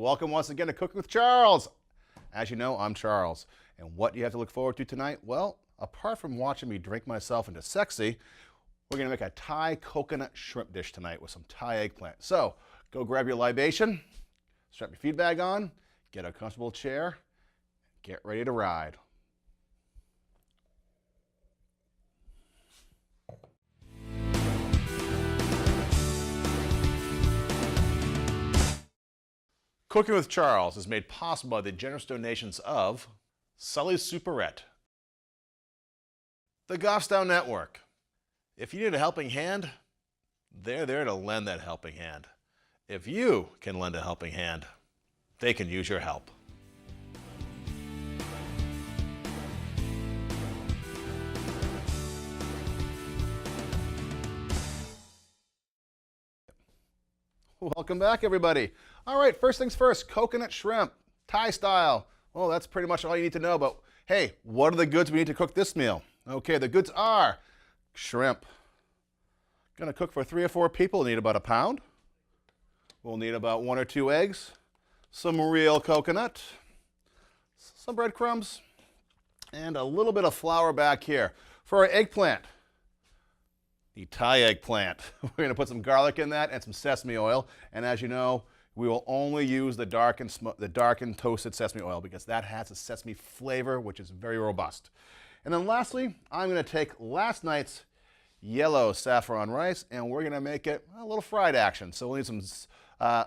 Welcome once again to Cooking with Charles. As you know, I'm Charles. And what do you have to look forward to tonight? Well, apart from watching me drink myself into sexy, we're going to make a Thai coconut shrimp dish tonight with some Thai eggplant. So, go grab your libation, strap your feed bag on, get a comfortable chair, get ready to ride. Cooking with Charles is made possible by the generous donations of Sully's Superette, the Goffstown Network. If you need a helping hand, they're there to lend that helping hand. If you can lend a helping hand, they can use your help. Welcome back, everybody. All right, first things first, coconut shrimp, Thai style. Well, that's pretty much all you need to know, but hey, what are the goods we need to cook this meal? Okay, the goods are shrimp. Gonna cook for 3 or 4 people, need about a pound. We'll need about 1 or 2 eggs, some real coconut, some breadcrumbs, and a little bit of flour back here. For our eggplant, the Thai eggplant. We're going to put some garlic in that and some sesame oil. And as you know, we will only use the darkened toasted sesame oil because that has a sesame flavor, which is very robust. And then lastly, I'm going to take last night's yellow saffron rice and we're going to make it a little fried action. So we'll need some,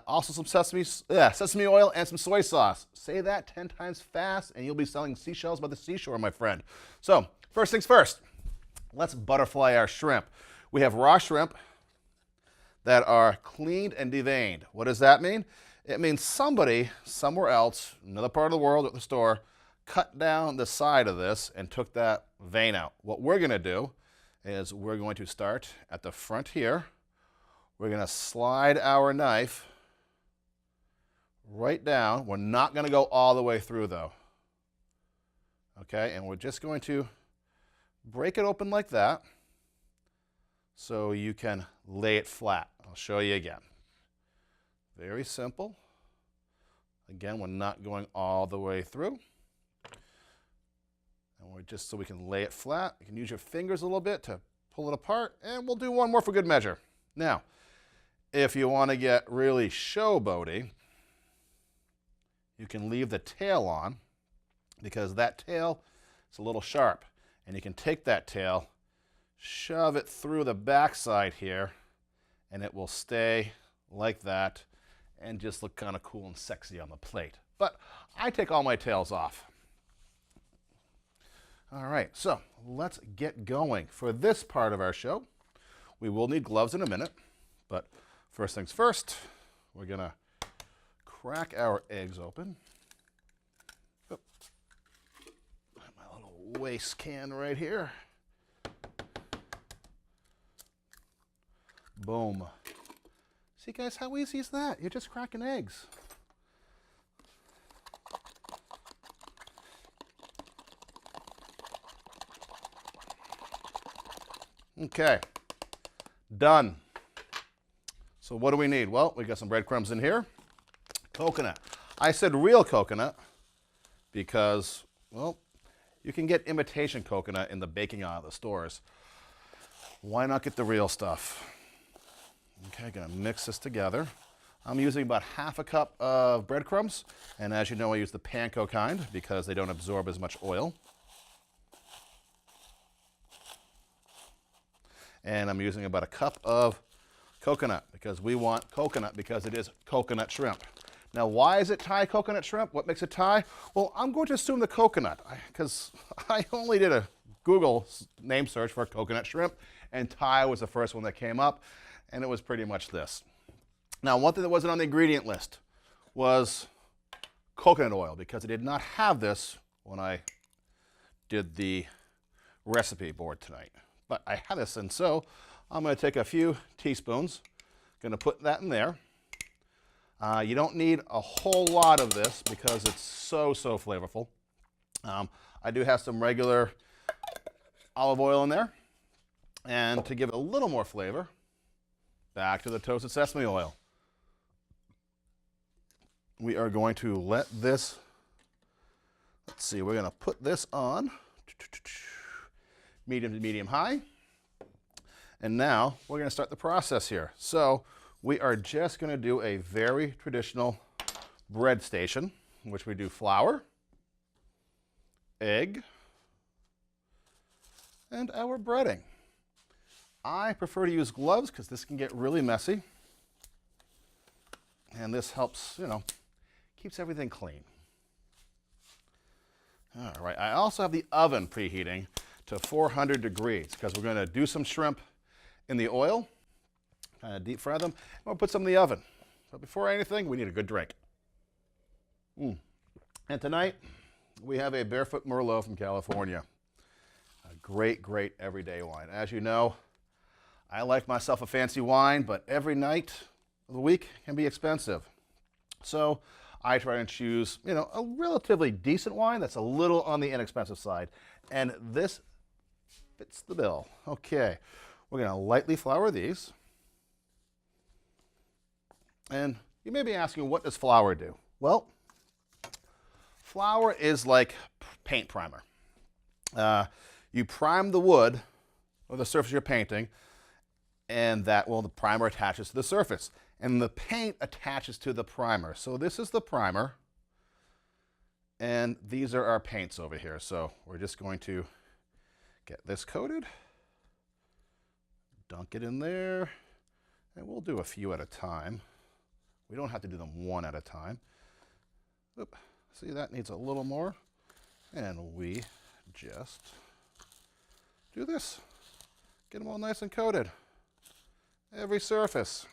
also some sesame oil and some soy sauce. Say that 10 times fast and you'll be selling seashells by the seashore, my friend. So first things first, let's butterfly our shrimp. We have raw shrimp that are cleaned and deveined. What does that mean? It means somebody somewhere else, another part of the world at the store, cut down the side of this and took that vein out. What we're going to do is we're going to start at the front here. We're going to slide our knife right down. We're not going to go all the way through though. Okay, and we're just going to break it open like that so you can lay it flat. I'll show you again. Very simple. Again, we're not going all the way through. And we're just so we can lay it flat. You can use your fingers a little bit to pull it apart, and we'll do one more for good measure. Now, if you want to get really showboaty, you can leave the tail on because that tail is a little sharp. And you can take that tail, shove it through the backside here, and it will stay like that and just look kind of cool and sexy on the plate. But I take all my tails off. All right, so let's get going. For this part of our show, we will need gloves in a minute, but first things first, we're gonna crack our eggs open. Waste can right here. Boom. See guys, how easy is that? You're just cracking eggs. Okay, done. So what do we need? Well, we got some breadcrumbs in here. Coconut. I said real coconut because, well, you can get imitation coconut in the baking aisle of the stores. Why not get the real stuff? Okay, gonna mix this together. I'm using about ½ a cup of breadcrumbs, and as you know, I use the panko kind because they don't absorb as much oil. And I'm using about 1 cup of coconut because we want coconut because it is coconut shrimp. Now, why is it Thai coconut shrimp? What makes it Thai? Well, I'm going to assume the coconut because I only did a Google name search for coconut shrimp, and Thai was the first one that came up, and it was pretty much this. Now, one thing that wasn't on the ingredient list was coconut oil because I did not have this when I did the recipe board tonight. But I have this, and so I'm going to take a few teaspoons, going to put that in there. You don't need a whole lot of this because it's so flavorful. I do have some regular olive oil in there. And to give it a little more flavor, back to the toasted sesame oil. we are going to let this, let's see, we're going to put this on medium to medium high. And now we're going to start the process here. So we are just going to do a very traditional bread station, in which we do flour, egg, and our breading. I prefer to use gloves because this can get really messy. And this helps, keeps everything clean. All right, I also have the oven preheating to 400 degrees because we're going to do some shrimp in the oil, kind of deep fry them, and we'll put some in the oven. But before anything, we need a good drink. And tonight, we have a Barefoot Merlot from California. A great, great everyday wine. As you know, I like myself a fancy wine, but every night of the week can be expensive. So I try and choose, a relatively decent wine that's a little on the inexpensive side. And this fits the bill. Okay, we're going to lightly flour these. And you may be asking, what does flour do? Well, flour is like paint primer. You prime the wood or the surface you're painting, and the primer attaches to the surface. And the paint attaches to the primer. So this is the primer, and these are our paints over here. So we're just going to get this coated, dunk it in there, and we'll do a few at a time. We don't have to do them one at a time. Oop. See, that needs a little more. And we just do this. Get them all nice and coated. Every surface.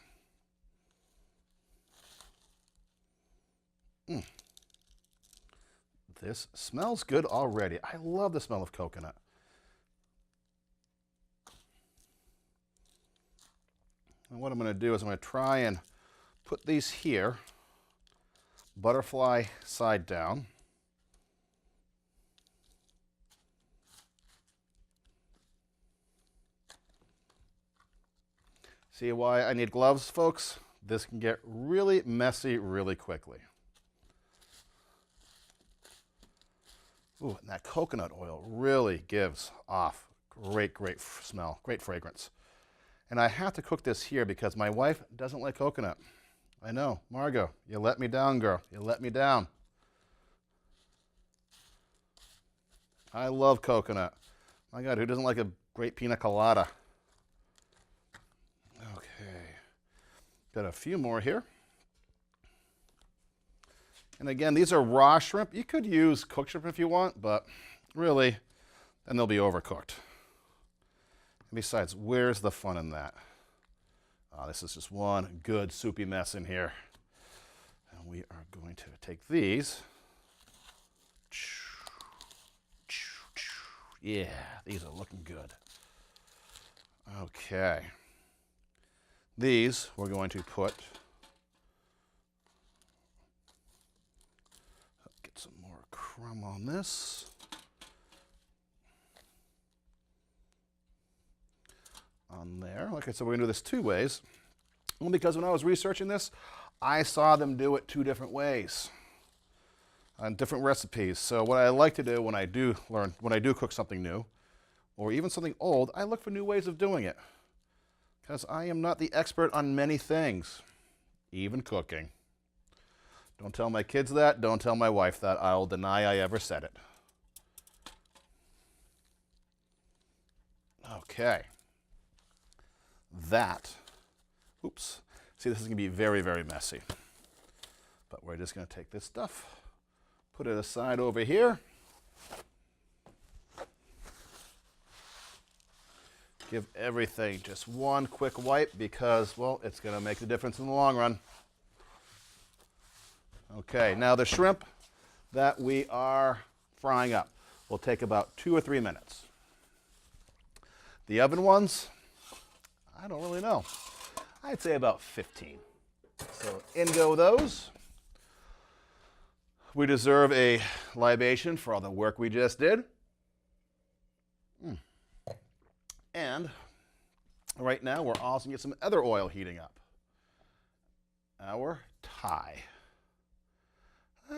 This smells good already. I love the smell of coconut. And what I'm going to do is I'm going to try and put these here, butterfly side down. See why I need gloves, folks? This can get really messy really quickly. Ooh, and that coconut oil really gives off great, great smell, great fragrance. And I have to cook this here because my wife doesn't like coconut. I know, Margot, you let me down, girl. You let me down. I love coconut. My God, who doesn't like a great pina colada? Okay, got a few more here. And again, these are raw shrimp. You could use cooked shrimp if you want, but really, then they'll be overcooked. And besides, where's the fun in that? Oh, this is just one good soupy mess in here. And we are going to take these. Yeah, these are looking good. Okay. These we're going to put, get some more crumb on this. On there. Like I said, we're going to do this two ways. Well, because when I was researching this, I saw them do it two different ways on different recipes. So what I like to do when I do cook something new, or even something old, I look for new ways of doing it. Because I am not the expert on many things, even cooking. Don't tell my kids that. Don't tell my wife that. I'll deny I ever said it. Okay. Oops. See, this is going to be very, very messy. But we're just going to take this stuff, put it aside over here. Give everything just one quick wipe because, well, it's going to make the difference in the long run. Okay, now the shrimp that we are frying up will take about 2 or 3 minutes. The oven ones, I don't really know. I'd say about 15. So in go those. We deserve a libation for all the work we just did. And right now we're also going to get some other oil heating up. Our Thai.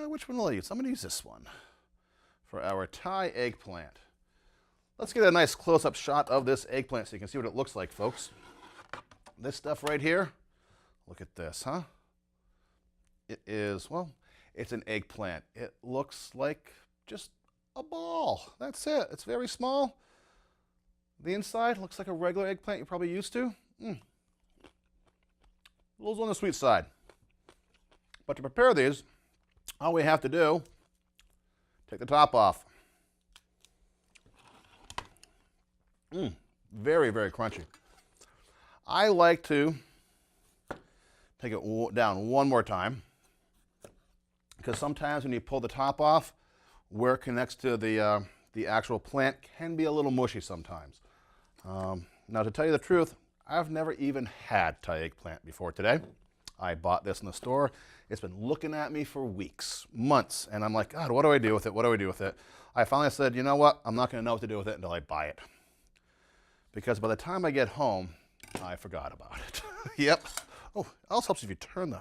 Which one will I use? I'm going to use this one for our Thai eggplant. Let's get a nice close-up shot of this eggplant so you can see what it looks like, folks. This stuff right here, look at this, huh? It is, well, it's an eggplant. It looks like just a ball. That's it. It's very small. The inside looks like a regular eggplant you're probably used to. A little on the sweet side. But to prepare these, all we have to do, take the top off. Very, very crunchy. I like to take it down one more time because sometimes when you pull the top off, where it connects to the actual plant can be a little mushy sometimes. Now, to tell you the truth, I've never even had Thai eggplant before today. I bought this in the store. It's been looking at me for weeks, months, and I'm like, God, what do I do with it? What do I do with it? I finally said, you know what? I'm not going to know what to do with it until I buy it. Because by the time I get home, I forgot about it. Yep. Oh, it also helps if you turn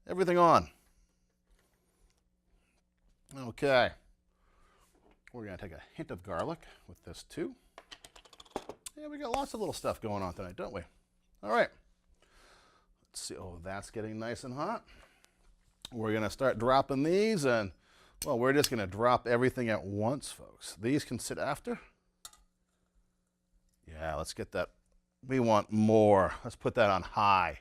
everything on. Okay. We're going to take a hint of garlic with this too. Yeah, we got lots of little stuff going on tonight, don't we? All right. Let's see. Oh, that's getting nice and hot. We're going to start dropping these, and, well, we're just going to drop everything at once, folks. These can sit after. Yeah, let's get that. We want more. Let's put that on high.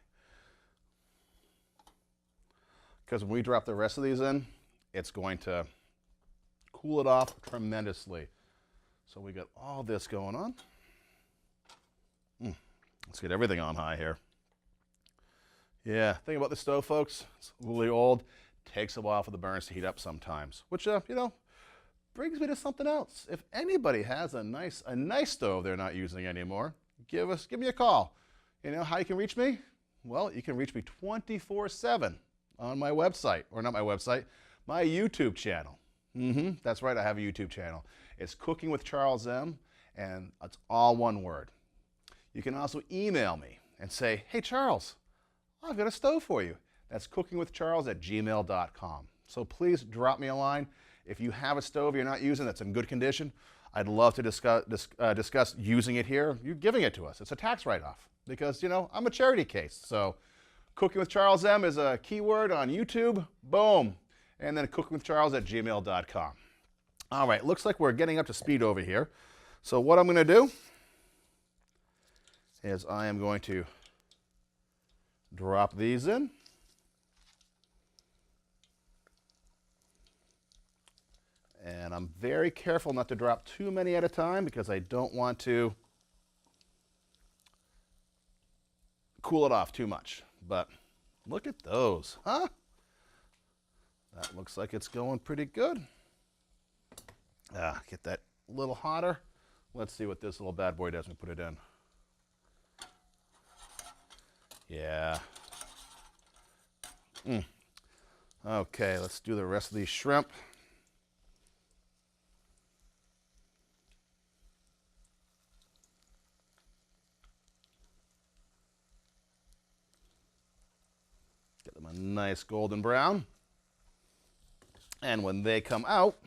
Because when we drop the rest of these in, it's going to cool it off tremendously. So we got all this going on. Let's get everything on high here. Yeah, thing about the stove, folks, it's really old. Takes a while for the burns to heat up sometimes, which, you know, brings me to something else. If anybody has a nice stove they're not using anymore, give me a call. You know how you can reach me? Well, you can reach me 24/7 on my website, or not my website, my YouTube channel. That's right, I have a YouTube channel. It's Cooking with Charles M, and it's all one word. You can also email me and say, hey Charles, I've got a stove for you. That's cookingwithcharles@gmail.com. So please drop me a line. If you have a stove you're not using that's in good condition, I'd love to discuss using it here. You're giving it to us. It's a tax write-off because, you know, I'm a charity case. So Cooking with Charles M is a keyword on YouTube. Boom. And then cookingwithcharles@gmail.com. All right, looks like we're getting up to speed over here. So what I'm going to do is I am going to drop these in. And I'm very careful not to drop too many at a time because I don't want to cool it off too much. But look at those, huh? That looks like it's going pretty good. Get that a little hotter. Let's see what this little bad boy does when we put it in. Yeah. Okay, let's do the rest of these shrimp. Get them a nice golden brown. And when they come out,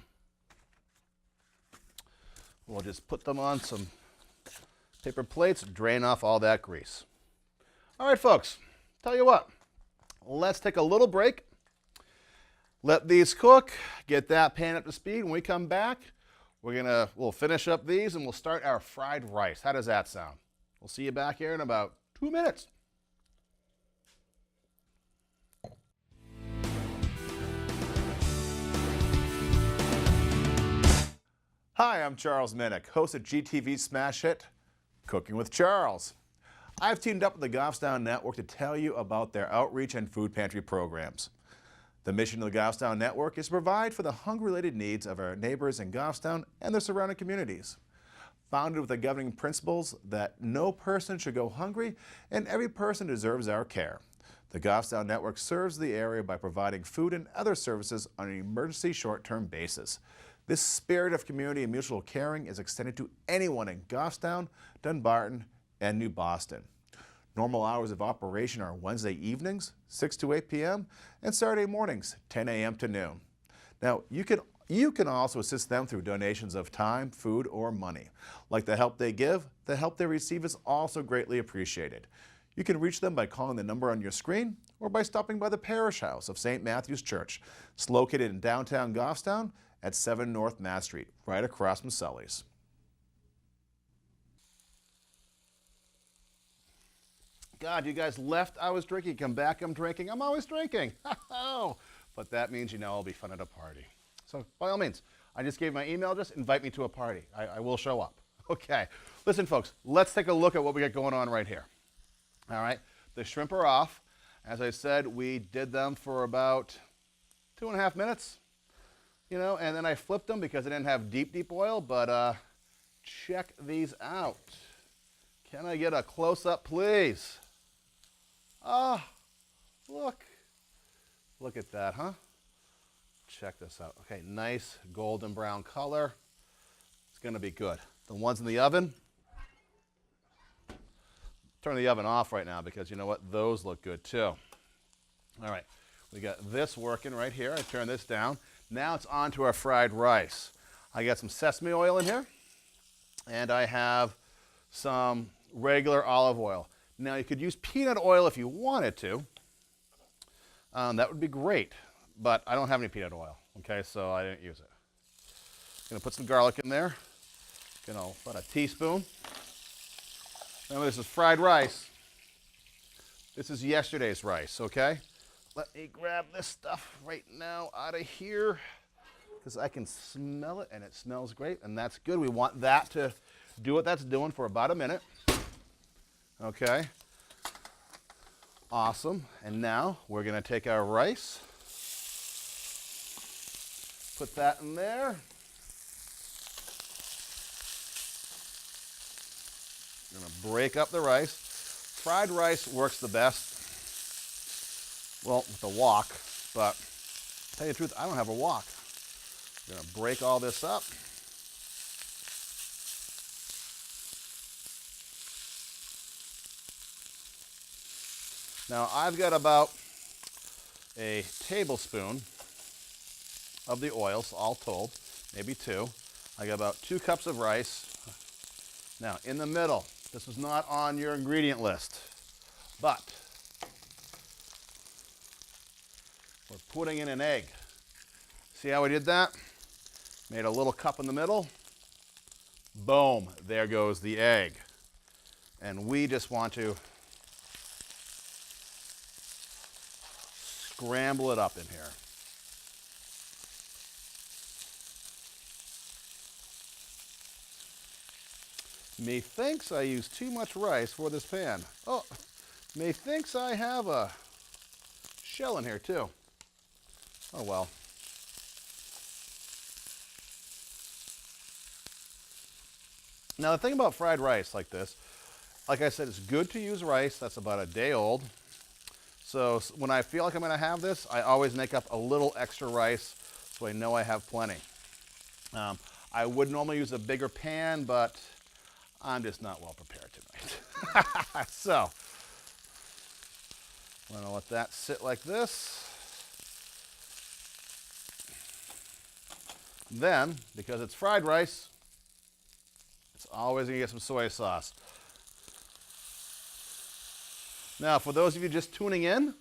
we'll just put them on some paper plates, drain off all that grease. All right, folks, tell you what, let's take a little break. Let these cook, get that pan up to speed. When we come back, we'll finish up these and we'll start our fried rice. How does that sound? We'll see you back here in about 2 minutes. Hi, I'm Charles Minnick, host of GTV's smash hit, Cooking with Charles. I've teamed up with the Goffstown Network to tell you about their outreach and food pantry programs. The mission of the Goffstown Network is to provide for the hunger-related needs of our neighbors in Goffstown and their surrounding communities. Founded with the governing principles that no person should go hungry and every person deserves our care. The Goffstown Network serves the area by providing food and other services on an emergency short-term basis. This spirit of community and mutual caring is extended to anyone in Goffstown, Dunbarton, and New Boston. Normal hours of operation are Wednesday evenings, 6 to 8 p.m., and Saturday mornings, 10 a.m. to noon. Now, you can also assist them through donations of time, food, or money. Like the help they give, the help they receive is also greatly appreciated. You can reach them by calling the number on your screen or by stopping by the Parish House of St. Matthew's Church. It's located in downtown Goffstown at 7 North Mass Street, right across from Sully's. God, you guys left, I was drinking, come back, I'm drinking, I'm always drinking. But that means you know I'll be fun at a party. So by all means, I just gave my email address, invite me to a party. I will show up. Okay, listen folks, let's take a look at what we got going on right here. All right, the shrimp are off. As I said, we did them for about 2.5 minutes, you know, and then I flipped them because I didn't have deep oil, but check these out. Can I get a close-up, please? Ah, look at that, huh? Check this out. Okay, nice golden brown color. It's gonna be good. The ones in the oven, turn the oven off right now because you know what? Those look good too. All right, we got this working right here. I turn this down. Now it's on to our fried rice. I got some sesame oil in here, and I have some regular olive oil. Now you could use peanut oil if you wanted to. That would be great, but I don't have any peanut oil, okay, so I didn't use it. Gonna put some garlic in there. Gonna put a teaspoon. Remember, this is fried rice. This is yesterday's rice, okay? Let me grab this stuff right now out of here because I can smell it and it smells great, and that's good. We want that to do what that's doing for about a minute. Okay, awesome. And now we're gonna take our rice, put that in there. We're gonna break up the rice. Fried rice works the best, well, with a wok, but to tell you the truth, I don't have a wok. I'm gonna break all this up. Now I've got about a tablespoon of the oils, all told, maybe 2. I got about 2 cups of rice. Now in the middle, this was not on your ingredient list, but we're putting in an egg. See how I did that? Made a little cup in the middle. Boom, there goes the egg. And we just want to scramble it up in here. Methinks I use too much rice for this pan. Oh, methinks I have a shell in here too. Oh well. Now the thing about fried rice like this, like I said, it's good to use rice that's about a day old. So when I feel like I'm going to have this, I always make up a little extra rice so I know I have plenty. I would normally use a bigger pan, but I'm just not well prepared tonight. So I'm going to let that sit like this. Then, because it's fried rice, it's always going to get some soy sauce. Now, for those of you just tuning in,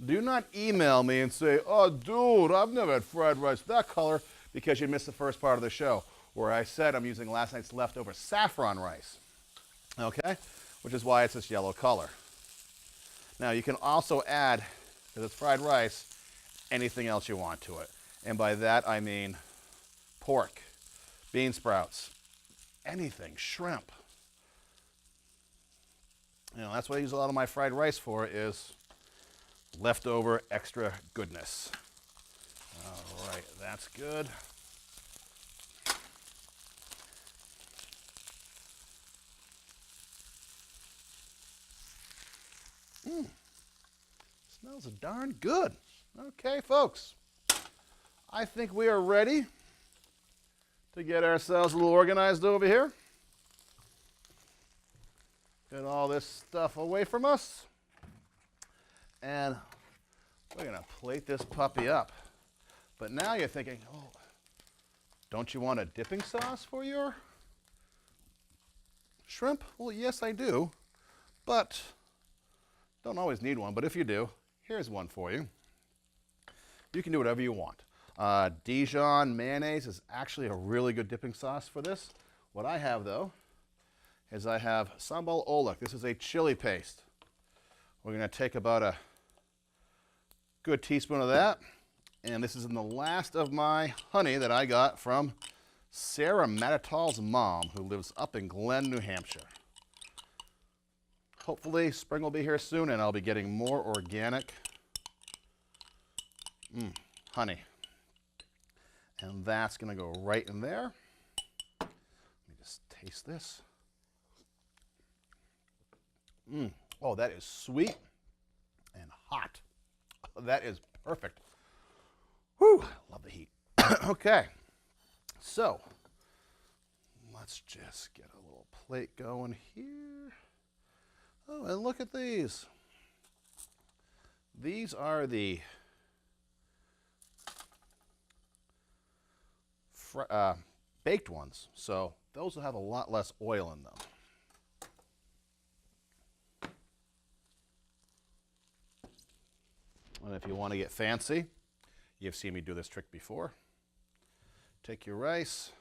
do not email me and say, oh, dude, I've never had fried rice that color, because you missed the first part of the show where I said I'm using last night's leftover saffron rice, okay, which is why it's this yellow color. Now, you can also add, because it's fried rice, anything else you want to it. And by that, I mean pork, bean sprouts, anything, shrimp. You know, that's what I use a lot of my fried rice for, is leftover extra goodness. All right, that's good. Smells darn good. Okay, folks. I think we are ready to get ourselves a little organized over here. Get all this stuff away from us. And we're going to plate this puppy up. But now you're thinking, oh, don't you want a dipping sauce for your shrimp? Well, yes, I do. But don't always need one. But if you do, here's one for you. You can do whatever you want. Dijon mayonnaise is actually a really good dipping sauce for this. What I have, though, is I have sambal oelek. This is a chili paste. We're going to take about a good teaspoon of that. And this is in the last of my honey that I got from Sarah Matatal's mom, who lives up in Glen, New Hampshire. Hopefully, spring will be here soon, and I'll be getting more organic honey. And that's going to go right in there. Let me just taste this. Oh, that is sweet and hot. That is perfect. Whew, love the heat. Okay, so let's just get a little plate going here. Oh, and look at these. These are the baked ones, so those will have a lot less oil in them. And if you want to get fancy, you've seen me do this trick before. Take your rice,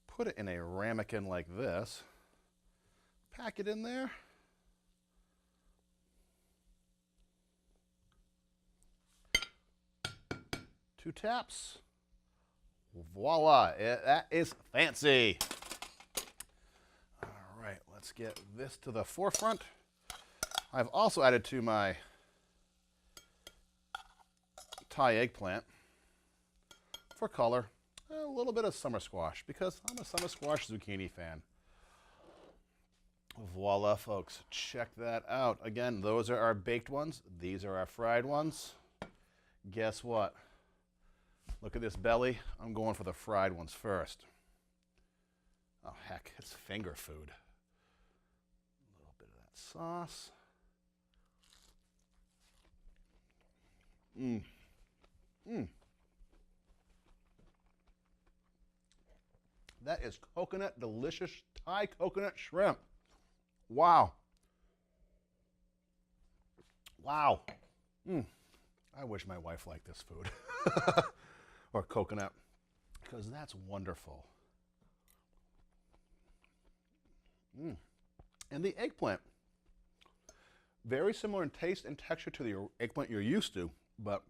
put it in a ramekin like this, pack it in there. Two taps. Voila, that is fancy. All right, let's get this to the forefront. I've also added to my Thai eggplant for color a little bit of summer squash because I'm a summer squash zucchini fan. Voila, folks, check that out. Again, those are our baked ones. These are our fried ones. Guess what? Look at this belly. I'm going for the fried ones first. Oh, heck, it's finger food. A little bit of that sauce. That is coconut, delicious Thai coconut shrimp. Wow. Wow. I wish my wife liked this food. Or coconut, because that's wonderful. And the eggplant. Very similar in taste and texture to the eggplant you're used to, but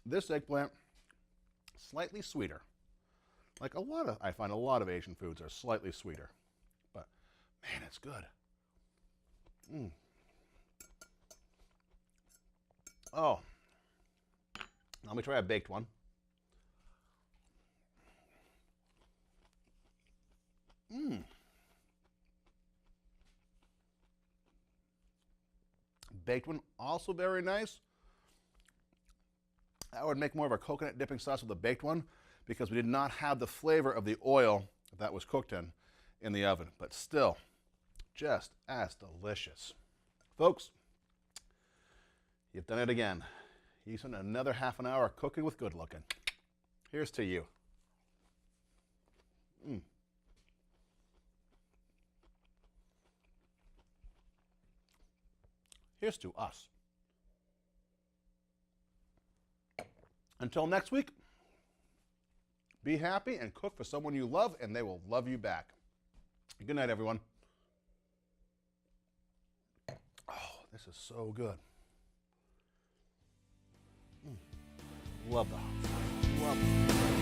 this eggplant, slightly sweeter. Like I find a lot of Asian foods are slightly sweeter, but man, it's good. Oh, let me try a baked one. Baked one, also very nice. I would make more of a coconut dipping sauce with the baked one because we did not have the flavor of the oil that was cooked in the oven, but still just as delicious. Folks, you've done it again. You spent another half an hour cooking with good looking. Here's to you. Here's to us. Until next week, be happy and cook for someone you love, and they will love you back. Good night, everyone. Oh, this is so good. Love the hot sauce. Love it.